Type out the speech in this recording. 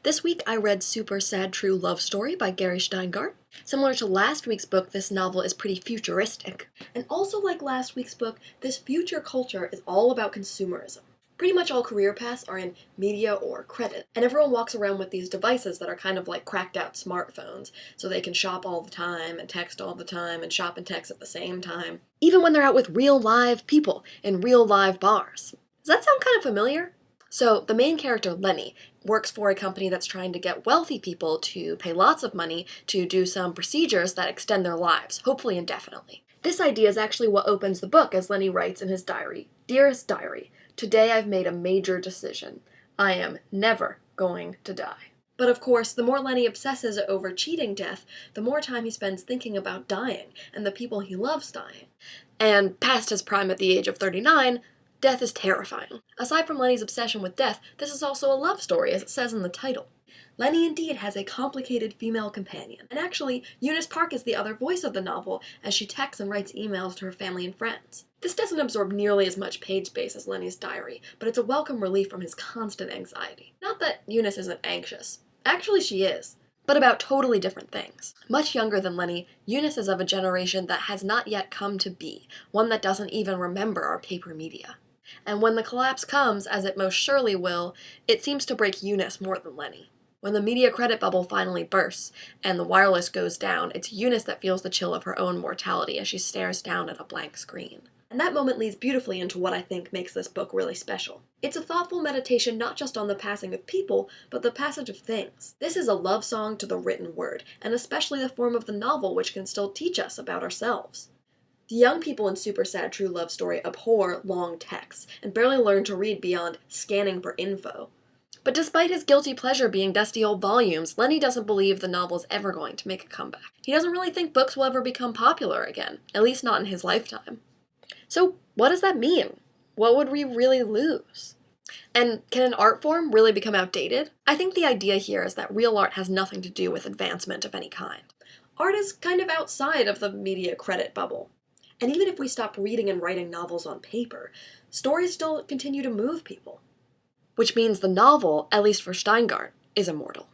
This week I read Super Sad True Love Story by Gary Steingart. Similar to last week's book, this novel is pretty futuristic. And also like last week's book, this future culture is all about consumerism. Pretty much all career paths are in media or credit, and everyone walks around with these devices that are kind of like cracked out smartphones, so they can shop all the time and text all the time and shop and text at the same time, even when they're out with real live people in real live bars. Does that sound kind of familiar? So the main character, Lenny, works for a company that's trying to get wealthy people to pay lots of money to do some procedures that extend their lives, hopefully indefinitely. This idea is actually what opens the book as Lenny writes in his diary, "Dearest Diary, today I've made a major decision. I am never going to die." But of course, the more Lenny obsesses over cheating death, the more time he spends thinking about dying and the people he loves dying. And past his prime at the age of 39, death is terrifying. Aside from Lenny's obsession with death, this is also a love story, as it says in the title. Lenny indeed has a complicated female companion, and actually, Eunice Park is the other voice of the novel as she texts and writes emails to her family and friends. This doesn't absorb nearly as much page space as Lenny's diary, but it's a welcome relief from his constant anxiety. Not that Eunice isn't anxious. Actually, she is. But about totally different things. Much younger than Lenny, Eunice is of a generation that has not yet come to be, one that doesn't even remember our paper media. And when the collapse comes, as it most surely will, it seems to break Eunice more than Lenny. When the media credit bubble finally bursts, and the wireless goes down, it's Eunice that feels the chill of her own mortality as she stares down at a blank screen. And that moment leads beautifully into what I think makes this book really special. It's a thoughtful meditation not just on the passing of people, but the passage of things. This is a love song to the written word, and especially the form of the novel, which can still teach us about ourselves. The young people in Super Sad True Love Story abhor long texts, and barely learn to read beyond scanning for info. But despite his guilty pleasure being dusty old volumes, Lenny doesn't believe the novel's ever going to make a comeback. He doesn't really think books will ever become popular again, at least not in his lifetime. So what does that mean? What would we really lose? And can an art form really become outdated? I think the idea here is that real art has nothing to do with advancement of any kind. Art is kind of outside of the media credit bubble. And even if we stop reading and writing novels on paper, stories still continue to move people. Which means the novel, at least for Steingart, is immortal.